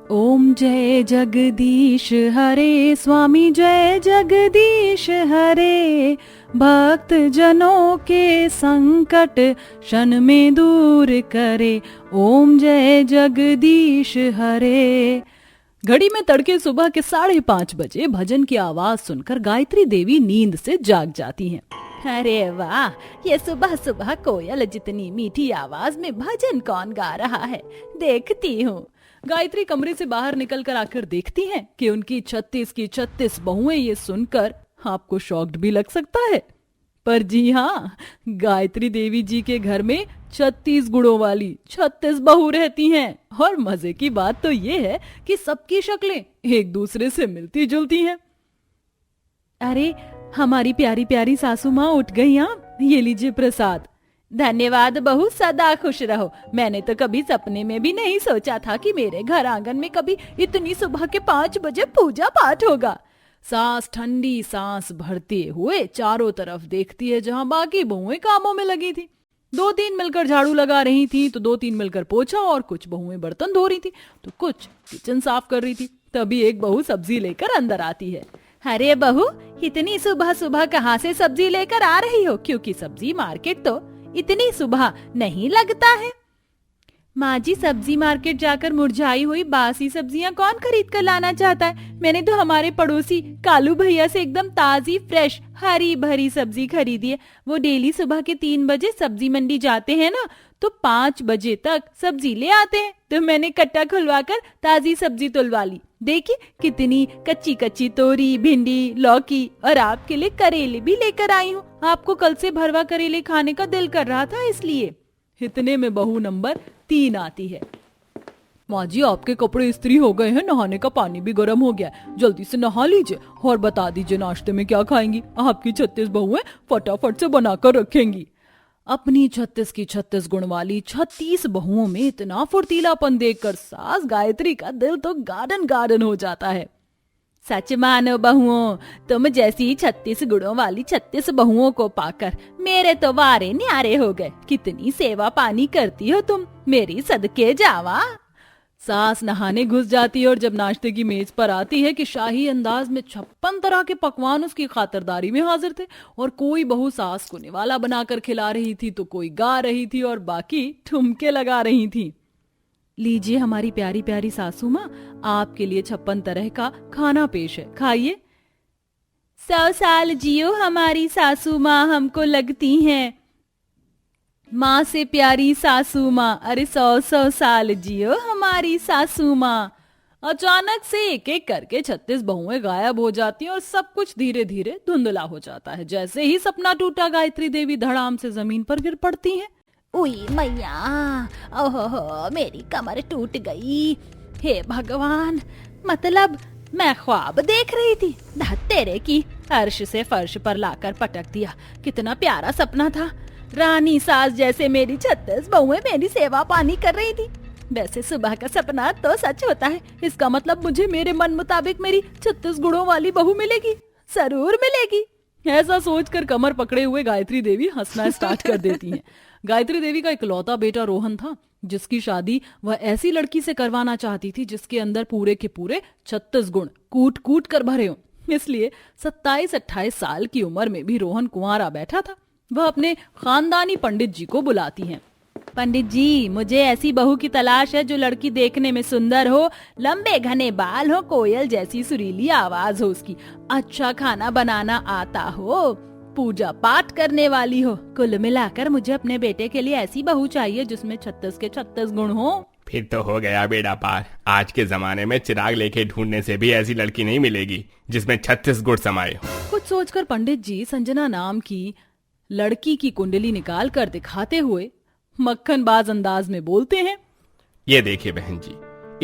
ओम जय जगदीश हरे, स्वामी जय जगदीश हरे। भक्त जनों के संकट क्षण में दूर करे, ओम जय जगदीश हरे। घड़ी में तड़के सुबह के 5:30 बजे भजन की आवाज सुनकर गायत्री देवी नींद से जाग जाती हैं। अरे वाह, ये सुबह सुबह कोयल जितनी मीठी आवाज में भजन कौन गा रहा है, देखती हूँ। गायत्री कमरे से बाहर निकलकर आकर देखती हैं कि उनकी 36 की 36 बहुएं। ये सुनकर आपको शॉक्ड भी लग सकता है, पर जी हाँ, गायत्री देवी जी के घर में 36 गुणों वाली 36 बहू रहती हैं। और मजे की बात तो ये है कि सबकी शक्लें एक दूसरे से मिलती जुलती हैं। अरे, हमारी प्यारी प्यारी सासू माँ उठ गई। आप ये लीजिए प्रसाद। धन्यवाद बहू, सदा खुश रहो। मैंने तो कभी सपने में भी नहीं सोचा था कि मेरे घर आंगन में कभी इतनी सुबह के 5 बजे पूजा पाठ होगा। सास ठंडी सांस भरते हुए चारों तरफ देखती है, जहाँ बाकी बहुएं कामों में लगी थी। 2-3 मिलकर झाड़ू लगा रही थी, तो 2-3 मिलकर पोछा, और कुछ बहुएं बर्तन धो रही थी, तो कुछ किचन साफ कर रही थी। तभी एक बहू सब्जी लेकर अंदर आती है। अरे बहू, इतनी सुबह सुबह कहाँ से सब्जी लेकर आ रही हो? क्योंकि सब्जी मार्केट तो इतनी सुबह नहीं लगता है। माँ जी, सब्जी मार्केट जाकर मुरझाई हुई बासी सब्जियां कौन खरीद कर लाना चाहता है? मैंने तो हमारे पड़ोसी कालू भैया से एकदम ताजी फ्रेश हरी भरी सब्जी खरीदी है। वो डेली सुबह के 3 बजे सब्जी मंडी जाते हैं ना, तो 5 बजे तक सब्जी ले आते हैं। तो मैंने कट्टा खुलवा कर ताजी सब्जी तुलवा ली। देखिए कितनी कच्ची कच्ची तोरी, भिंडी, लौकी, और आपके लिए करेले भी लेकर आई हूँ। आपको कल से भरवा करेले खाने का दिल कर रहा था, इसलिए। इतने में बहू नंबर 3 आती है। माँ जी, आपके कपड़े इस्त्री हो गए हैं, नहाने का पानी भी गर्म हो गया, जल्दी से नहा लीजिए और बता दीजिए नाश्ते में क्या खाएंगी। आपकी 36 बहुएं फटाफट से बनाकर रखेंगी। अपनी 36 की 36 गुण वाली 36 बहुओं में इतना फुर्तीलापन देखकर सास गायत्री का दिल तो गार्डन गार्डन हो जाता है। सच मानो बहुओं, तुम जैसी 36 गुणों वाली 36 बहुओं को पाकर मेरे तो वारे न्यारे हो गए। कितनी सेवा पानी करती हो तुम, मेरी सदके जावा। सास नहाने घुस जाती है, और जब नाश्ते की मेज पर आती है कि शाही अंदाज में 56 तरह के पकवान उसकी खातिरदारी में हाजिर थे, और कोई बहू सास को निवाला बनाकर खिला रही थी, तो कोई गा रही थी, और बाकी ठुमके लगा रही थी। लीजिए हमारी प्यारी प्यारी सासू माँ, आपके लिए 56 तरह का खाना पेश है, खाइए। 100 साल जियो हमारी सासू माँ हमको लगती हैं। माँ से प्यारी सासू माँ, अरे 100 साल जियो हमारी सासू माँ। अचानक से एक एक करके 36 बहुएं गायब हो जाती हैं, और सब कुछ धीरे धीरे धुंधला हो जाता है। जैसे ही सपना टूटा, गायत्री देवी धड़ाम से जमीन पर गिर पड़ती हैं। उई मैया, ओहो, मेरी कमर टूट गई। हे भगवान, मतलब मैं ख्वाब देख रही थी? तेरे की अर्श से फर्श पर लाकर पटक दिया। कितना प्यारा सपना था। रानी सास जैसे मेरी 36 बहुएं मेरी सेवा पानी कर रही थी। वैसे सुबह का सपना तो सच होता है। इसका मतलब मुझे मेरे मन मुताबिक मेरी 36 गुणों वाली बहू मिलेगी, जरूर मिलेगी। ऐसा सोचकर कमर पकड़े हुए गायत्री देवी हंसना स्टार्ट कर देती हैं। गायत्री देवी का इकलौता बेटा रोहन था, जिसकी शादी वह ऐसी लड़की से करवाना चाहती थी जिसके अंदर पूरे के पूरे 36 गुण कूट कूट कर भरे हों। इसलिए 27-28 साल की उम्र में भी रोहन कुंवारा बैठा था। वह अपने खानदानी पंडित जी को बुलाती हैं। पंडित जी, मुझे ऐसी बहू की तलाश है जो लड़की देखने में सुंदर हो, लंबे घने बाल हो, कोयल जैसी सुरीली आवाज हो उसकी, अच्छा खाना बनाना आता हो, पूजा पाठ करने वाली हो। कुल मिलाकर मुझे अपने बेटे के लिए ऐसी बहू चाहिए जिसमें 36 के 36 गुण हो। फिर तो हो गया बेड़ा पार। आज के जमाने में चिराग लेके ढूंढने से भी ऐसी लड़की नहीं मिलेगी जिसमें 36 गुण समाये हो। कुछ सोचकर पंडित जी संजना नाम की लड़की की कुंडली निकाल कर दिखाते हुए मक्खनबाज अंदाज में बोलते हैं। ये देखिए बहन जी,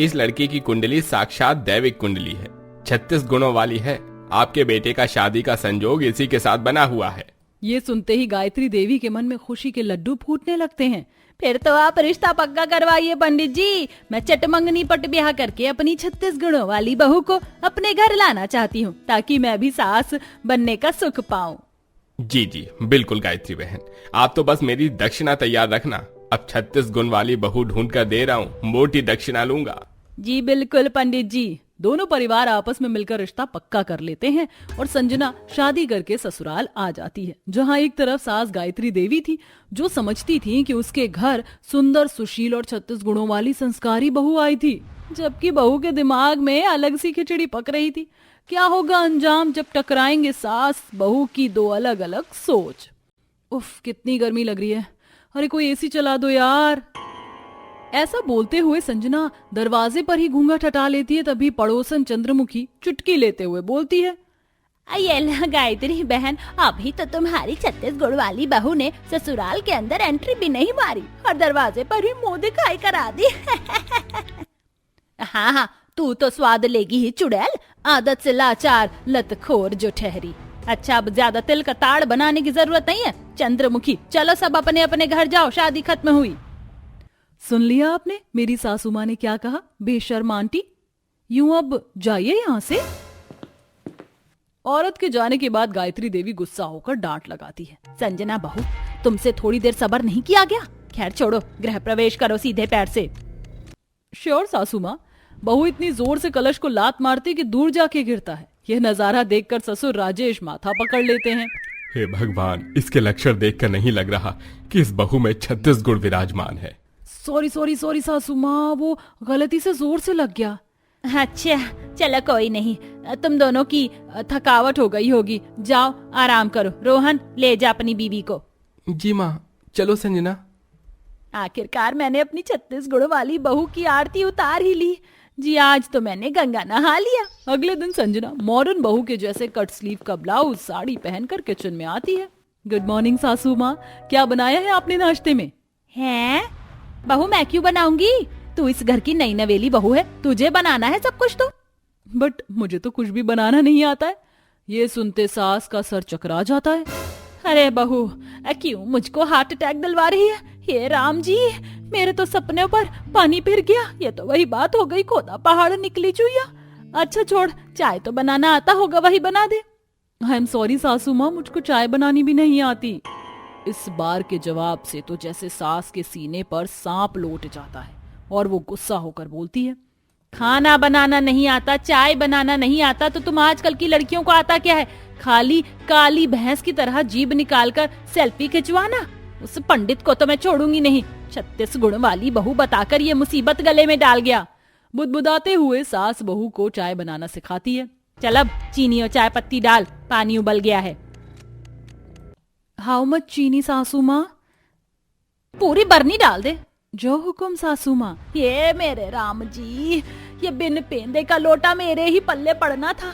इस लड़की की कुंडली साक्षात दैविक कुंडली है, 36 गुणों वाली है। आपके बेटे का शादी का संजोग इसी के साथ बना हुआ है। ये सुनते ही गायत्री देवी के मन में खुशी के लड्डू फूटने लगते हैं। फिर तो आप रिश्ता पक्का करवाइए पंडित जी। मैं चटमंगनी पट ब्याह करके अपनी 36 गुणों वाली बहू को अपने घर लाना चाहती हूँ, ताकि मैं भी सास बनने का सुख पाऊं। जी जी बिल्कुल गायत्री बहन, आप तो बस मेरी दक्षिणा तैयार रखना। अब 36 गुण वाली बहू ढूंढ कर दे रहा हूँ, मोटी दक्षिणा लूंगा। जी बिल्कुल पंडित जी। दोनों परिवार आपस में मिलकर रिश्ता पक्का कर लेते हैं और संजना शादी करके ससुराल आ जाती है, जहाँ एक तरफ सास गायत्री देवी थी जो समझती थी कि उसके घर सुंदर, सुशील और 36 गुणों वाली संस्कारी बहू आई थी, जबकि बहू के दिमाग में अलग सी खिचड़ी पक रही थी। क्या होगा अंजाम जब टकराएंगे सास बहू की दो अलग अलग सोच। उफ, कितनी गर्मी लग रही है। अरे कोई एसी चला दो यार। ऐसा बोलते हुए संजना दरवाजे पर ही घूंघट हटा लेती है, तभी पड़ोसन चंद्रमुखी चुटकी लेते हुए बोलती है, ये गायत्री बहन, अभी तो तुम्हारी 36 गुण वाली बहू ने ससुराल के अंदर एंट्री भी नहीं मारी और दरवाजे पर ही मुंह दिखाई करा दी। हाँ हाँ, तू तो स्वाद लेगी ही चुड़ैल, आदत से लाचार लतखोर जो ठहरी। अच्छा, अब ज्यादा तिल का ताड़ बनाने की जरूरत नहीं है। चंद्रमुखी, चलो सब अपने अपने घर जाओ, शादी खत्म हुई। सुन लिया आपने मेरी सासू माँ ने क्या कहा, बेशर्म आंटी, यूं अब जाइए यहाँ से। औरत के जाने के बाद गायत्री देवी गुस्सा होकर डांट लगाती है, संजना बहू, तुमसे थोड़ी देर सब्र नहीं किया गया? खैर छोड़ो, गृह प्रवेश करो सीधे पैर से। श्योर सासू माँ। बहू इतनी जोर से कलश को लात मारती कि दूर जाके गिरता है। यह नजारा देखकर ससुर राजेश माथा पकड़ लेते हैं। हे भगवान, इसके लक्षण देखकर नहीं लग रहा कि इस बहू में 36 गुण विराजमान है। सॉरी सॉरी सॉरी सासू माँ, वो गलती से जोर से लग गया। अच्छा चलो कोई नहीं, तुम दोनों की थकावट हो गई होगी, जाओ आराम करो। रोहन, ले जा अपनी बीवी को। जी माँ। चलो संजना। आखिरकार मैंने अपनी 36 गुण वाली बहू की आरती उतार ही ली। जी, आज तो मैंने गंगा नहा लिया। अगले दिन संजना मॉडर्न बहू के जैसे कट स्लीव का ब्लाउज साड़ी पहनकर किचन में आती है। गुड मॉर्निंग सासू माँ, क्या बनाया है आपने नाश्ते में? हैं? बहू मैं क्यों बनाऊंगी? तू इस घर की नई नवेली बहू है, तुझे बनाना है सब कुछ तो। बट मुझे तो कुछ भी बनाना नहीं आता है। ये सुनते सास का सर चकरा जाता है। अरे बहू, क्यों मुझको हार्ट अटैक दिलवा रही है? हे राम जी, मेरे तो सपने पर पानी फिर गया। ये तो वही बात हो गई, खोदा पहाड़ निकली चुईया। अच्छा छोड़, चाय तो बनाना आता होगा, वही बना दे। आई एम सॉरी सासू माँ, मुझको चाय बनानी भी नहीं आती। इस बार के जवाब से तो जैसे सास के सीने पर सांप लौट जाता है और वो गुस्सा होकर बोलती है, खाना बनाना नहीं आता, चाय बनाना नहीं आता, तो तुम आजकल की लड़कियों को आता क्या है? खाली काली भैंस की तरह जीभ निकालकर सेल्फी खिंचवाना। उस पंडित को तो मैं छोड़ूंगी नहीं। 36 गुण वाली बहू बताकर ये मुसीबत गले में डाल गया। बुदबुदाते हुए सास बहू को चाय बनाना सिखाती है। चल अब चीनी और चाय पत्ती डाल, पानी उबल गया है। हाउ मच चीनी सासू माँ? पूरी बरनी डाल दे। जो हुक्म सासू माँ। ये मेरे राम जी, ये बिन पेंदे का लोटा मेरे ही पल्ले पड़ना था।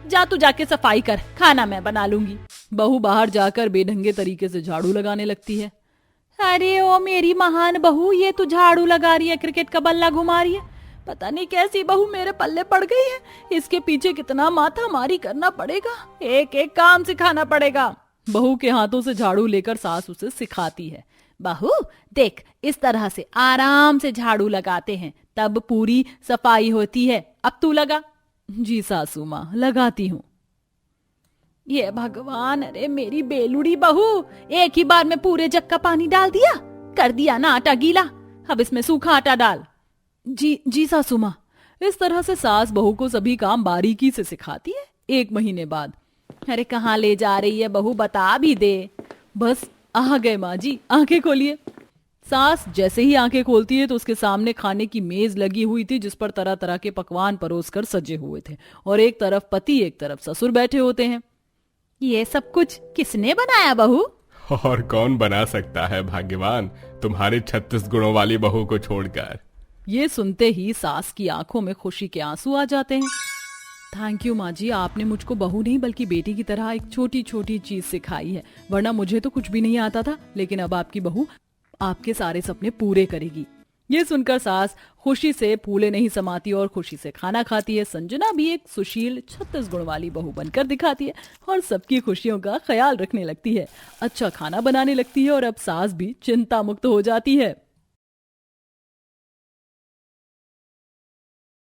जा तू जाके सफाई कर, खाना मैं बना लूंगी। बहू बाहर जाकर बेढंगे तरीके से झाड़ू लगाने लगती है। अरे ओ मेरी महान बहू, ये तू झाड़ू लगा रही है, क्रिकेट का बल्ला घुमा रही है। पता नहीं कैसी बहू मेरे पल्ले पड़ गई है। इसके पीछे कितना माथा मारी करना पड़ेगा, एक एक काम सिखाना पड़ेगा। बहू के हाथों से झाड़ू लेकर सास उसे सिखाती है। बहू देख, इस तरह से आराम से झाड़ू लगाते हैं, तब पूरी सफाई होती है। अब तू लगा। जी सासू माँ, लगाती हूँ। ये भगवान, अरे मेरी बेलुड़ी बहू, एक ही बार में पूरे जग का पानी डाल दिया। कर दिया ना आटा गीला, अब इसमें सूखा आटा डाल। जी सासू माँ। इस तरह से सास बहू को सभी काम बारीकी से सिखाती है। 1 महीने बाद। अरे कहाँ ले जा रही है बहू, बता भी दे। बस आ गए माँ जी, आंखें खोलिए। सास जैसे ही आंखें खोलती है तो उसके सामने खाने की मेज लगी हुई थी, जिस पर तरह तरह के पकवान परोसकर सजे हुए थे और एक तरफ पति एक तरफ ससुर बैठे होते हैं। ये सब कुछ किसने बनाया बहू? और कौन बना सकता है भाग्यवान, तुम्हारे 36 गुणों वाली बहू को छोड़कर। ये सुनते ही सास की आंखों में खुशी के आंसू आ जाते हैं। थैंक यू माँ जी, आपने मुझको बहू नहीं बल्कि बेटी की तरह एक छोटी छोटी चीज सिखाई है, वरना मुझे तो कुछ भी नहीं आता था, लेकिन अब आपकी बहू आपके सारे सपने पूरे करेगी। ये सुनकर सास खुशी से फूले नहीं समाती और खुशी से खाना खाती है। संजना भी एक सुशील 36 गुण वाली बहू बनकर दिखाती है और सबकी खुशियों का ख्याल रखने लगती है, अच्छा खाना बनाने लगती है और अब सास भी चिंता मुक्त हो जाती है।